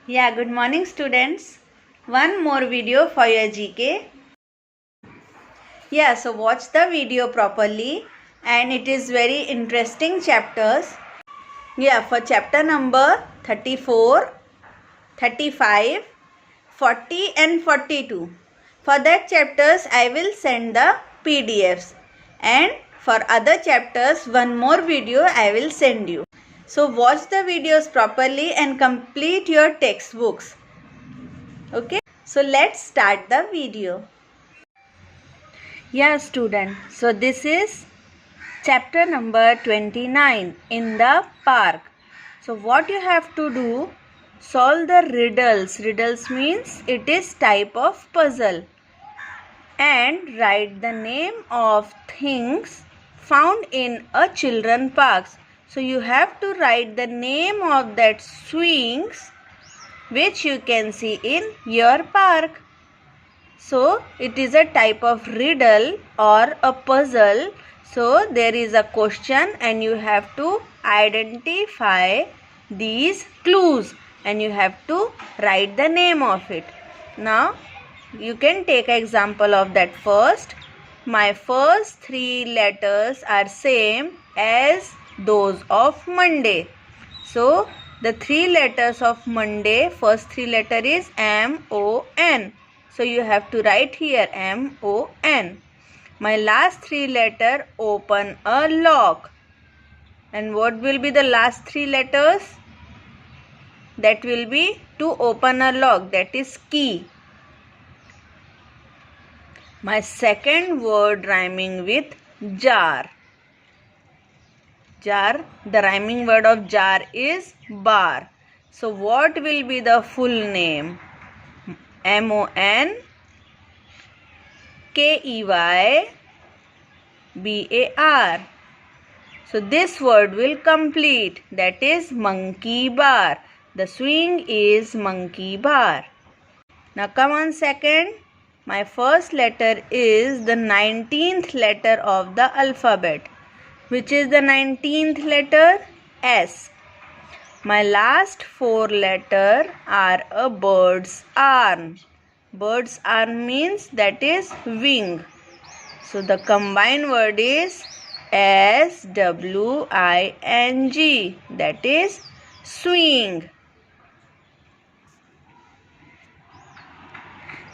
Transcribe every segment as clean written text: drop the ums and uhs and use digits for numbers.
Yeah, good morning students. One more video for your GK. Yeah, so watch the video properly and it is very interesting chapters. Yeah, for chapter number 34, 35, 40 and 42. For that chapters I will send the PDFs and for other chapters one more video I will send you. So watch the videos properly and complete your textbooks. Okay, so let's start the video. Yeah, student. So this is chapter number 29 in the park. So what you have to do, solve the riddles. Riddles means it is type of puzzle. And write the name of things found in a children parks. So you have to write the name of that swings which you can see in your park. So it is a type of riddle or a puzzle. So there is a question and you have to identify these clues and you have to write the name of it. Now you can take example of that first. My first three letters are same as those of Monday. So the three letters of Monday, first three letter is M-O-N. So you have to write here M-O-N. My last three letter open a lock. And what will be the last three letters? That will be to open a lock, that is key. My second word rhyming with jar. Jar, the rhyming word of jar is bar. So what will be the full name? M-O-N-K-E-Y-B-A-R. So this word will complete, that is monkey bar. The swing is monkey bar. Now come on second. My first letter is the 19th letter of the alphabet. Which is the 19th letter? S. My last four letters are a bird's arm. Bird's arm means that is wing. So the combined word is S-W-I-N-G. That is swing.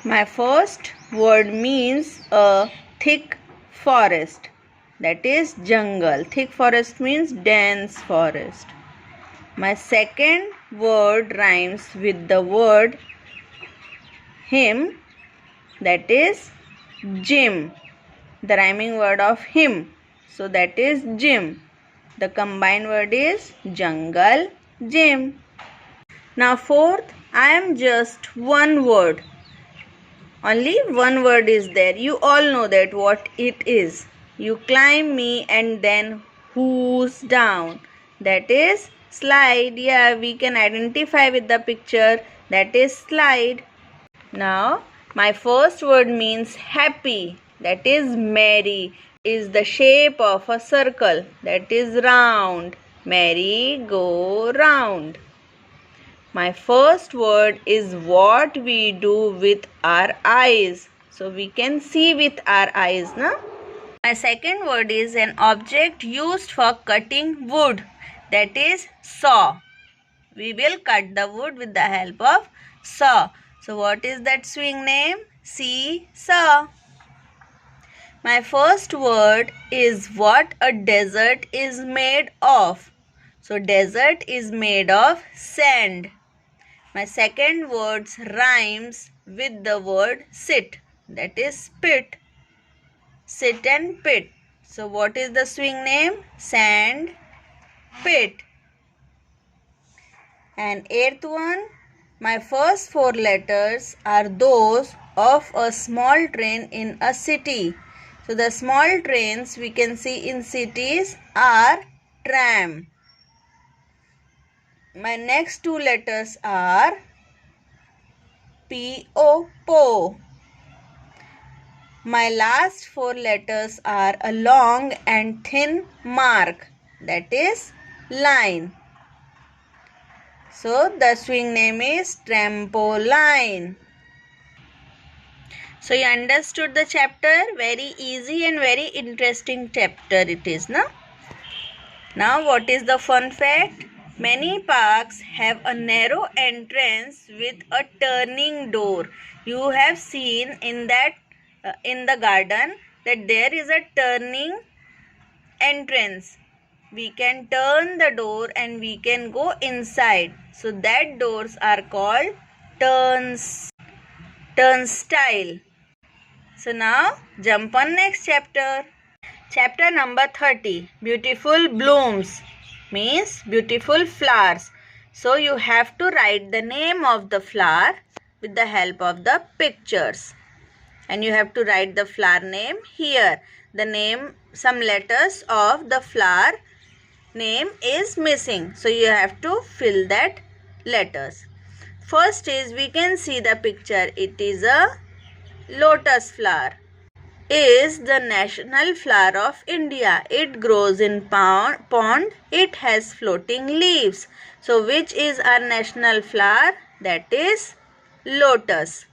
My first word means a thick forest. That is jungle. Thick forest means dense forest. My second word rhymes with the word him. That is gym. The rhyming word of him. So that is gym. The combined word is jungle, gym. Now fourth, I am just one word. Only one word is there. You all know that what it is. You climb me and then who's down? That is slide. Yeah, we can identify with the picture. That is slide. Now, my first word means happy. That is merry. Is the shape of a circle. That is round. Merry go round. My first word is what we do with our eyes. So we can see with our eyes, na? My second word is an object used for cutting wood. That is saw. We will cut the wood with the help of saw. So what is that swing name? See-saw. My first word is what a desert is made of. So desert is made of sand. My second word rhymes with the word sit. That is spit. Sit and pit. So what is the swing name? Sand pit. And eighth one, my first four letters are those of a small train in a city. So the small trains we can see in cities are tram. My next two letters are P-O, po. My last four letters are a long and thin mark. That is line. So the swing name is trampoline. So you understood the chapter? Very easy and very interesting chapter it is, no? Now what is the fun fact? Many parks have a narrow entrance with a turning door. You have seen in the garden that there is a turning entrance. We can turn the door and we can go inside. So that doors are called turnstile. So now jump on next chapter. Chapter number 30. Beautiful blooms means beautiful flowers. So you have to write the name of the flower with the help of the pictures. And you have to write the flower name here. The name, some letters of the flower name is missing. So you have to fill that letters. First is, we can see the picture. It is a lotus flower. Is the national flower of India. It grows in pond. It has floating leaves. So which is our national flower? That is lotus.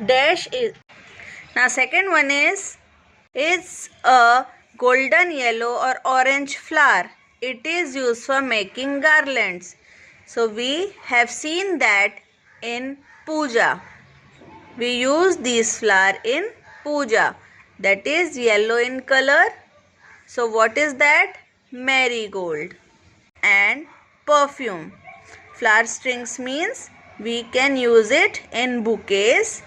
Dash is. Now second one is, it's a golden yellow or orange flower. It is used for making garlands. So we have seen that in puja. We use this flower in puja. That is yellow in color. So what is that? Marigold. And perfume. Flower strings means we can use it in bouquets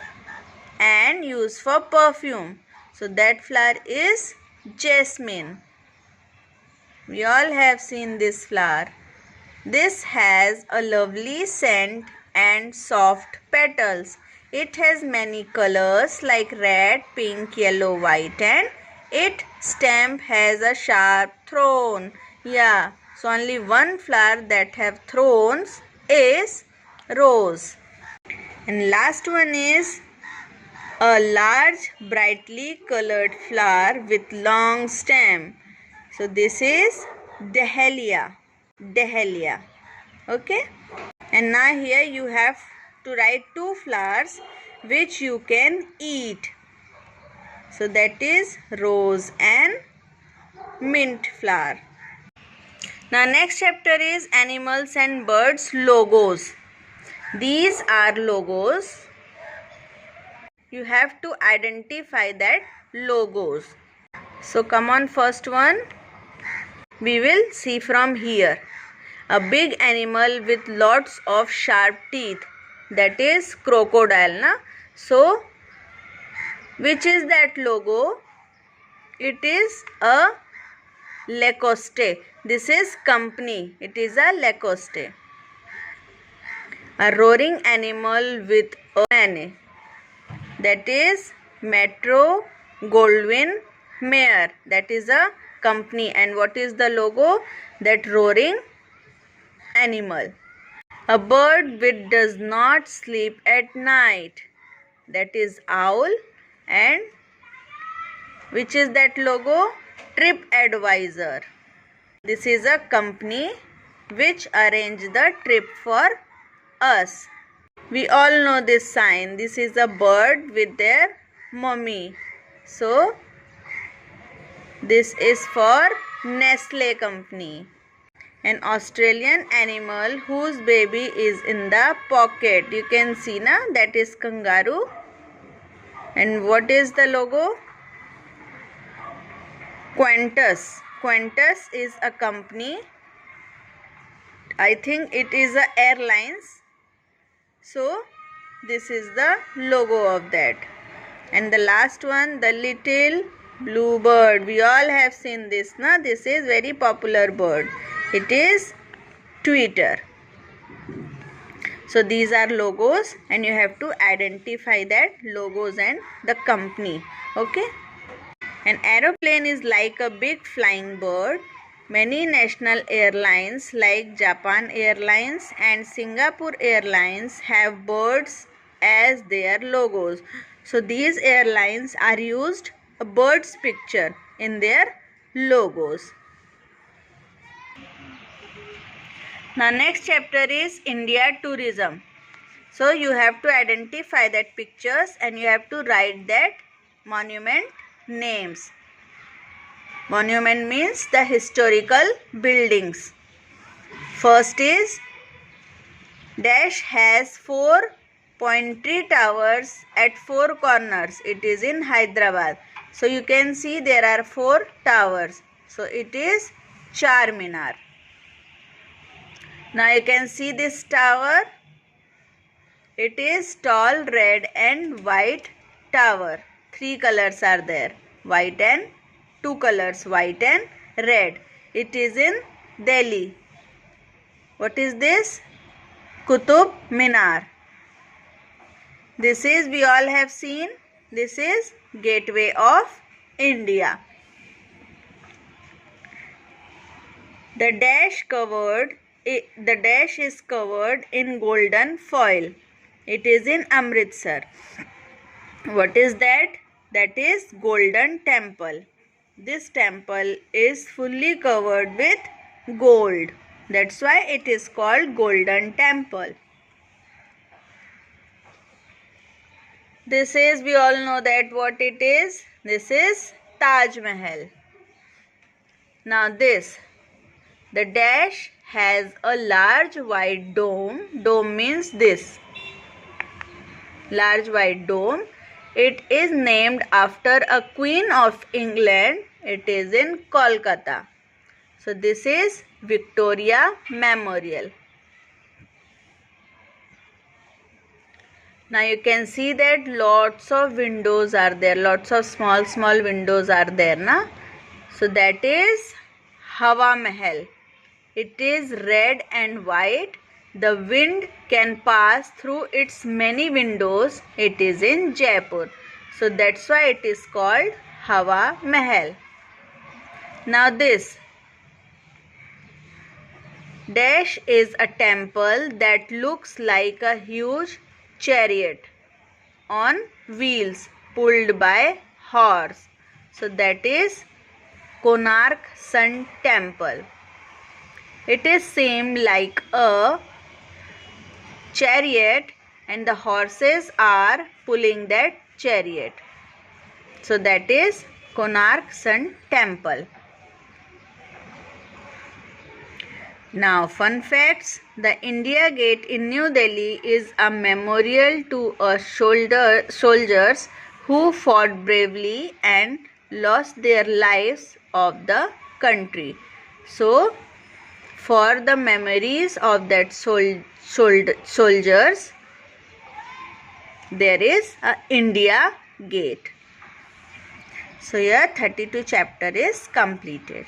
and use for perfume. So that flower is jasmine. We all have seen this flower. This has a lovely scent and soft petals. It has many colors like red, pink, yellow, white, and its stem has a sharp thorn. Yeah, so only one flower that have thorns is rose. And last one is a large brightly colored flower with long stem. So this is dahlia. Dahlia. Okay. And now here you have to write two flowers which you can eat. So that is rose and mint flower. Now next chapter is animals and birds logos. These are logos. You have to identify that logos. So come on, first one. We will see from here. A big animal with lots of sharp teeth. That is crocodile, na? So, which is that logo? It is a Lacoste. This is company. It is a Lacoste. A roaring animal with a mane. That is Metro Goldwyn Mayer. That is a company. And what is the logo? That roaring animal. A bird which does not sleep at night. That is owl. And which is that logo? TripAdvisor. This is a company which arranged the trip for us. We all know this sign. This is a bird with their mummy. So this is for Nestle company. An Australian animal whose baby is in the pocket. You can see, na, that is kangaroo. And what is the logo? Qantas. Qantas is a company. I think it is a airlines. So this is the logo of that. And the last one, the little blue bird. We all have seen this, na? This is very popular bird. It is Twitter. So these are logos and you have to identify that logos and the company. Okay. An aeroplane is like a big flying bird. Many national airlines like Japan Airlines and Singapore Airlines have birds as their logos. So these airlines are used a bird's picture in their logos. Now next chapter is India tourism. So you have to identify that pictures and you have to write that monument names. Monument means the historical buildings. First is dash has 4 pointy towers at 4 corners. It is in Hyderabad. So you can see there are 4 towers. So it is Charminar. Now you can see this tower. It is tall red and white tower. 3 colors are there. White and 2 colors, white and red. It is in Delhi. What is this? Qutub Minar. This is, we all have seen, this is Gateway of India. The dash is covered in golden foil. It is in Amritsar. What is that? That is Golden Temple. This temple is fully covered with gold. That's why it is called Golden Temple. This is, we all know that what it is. This is Taj Mahal. Now this, the dash has a large white dome. Dome means this. Large white dome. It is named after a Queen of England. It is in Kolkata. So this is Victoria Memorial. Now you can see that lots of windows are there. Lots of small windows are there. Na? So that is Hawa Mahal. It is red and white. The wind can pass through its many windows. It is in Jaipur. So that's why it is called Hawa Mahal. Now this dash is a temple that looks like a huge chariot on wheels pulled by horse. So that is Konark Sun Temple. It is same like a chariot and the horses are pulling that chariot. So that is Konark Sun Temple. Now fun facts. The India Gate in New Delhi is a memorial to soldiers who fought bravely and lost their lives of the country. So for the memories of that soldiers, there is a India Gate. So here 32 chapter is completed.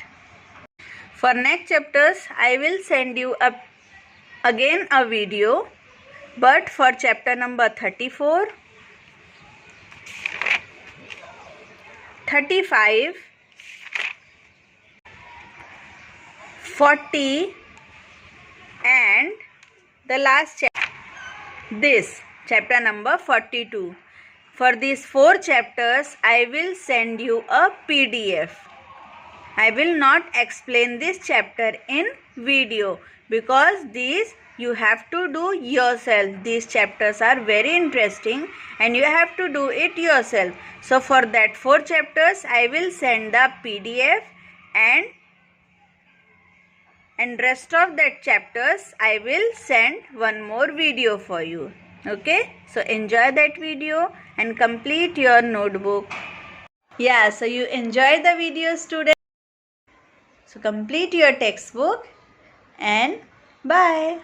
For next chapters, I will send you again a video, but for chapter number 34, 35, 40 and the last chapter, this chapter number 42. For these 4 chapters, I will send you a PDF. I will not explain this chapter in video because these you have to do yourself. These chapters are very interesting and you have to do it yourself. So for that 4 chapters I will send the PDF and rest of that chapters I will send one more video for you. Okay, so enjoy that video and complete your notebook. Yeah, so you enjoy the video, students. So complete your textbook and bye.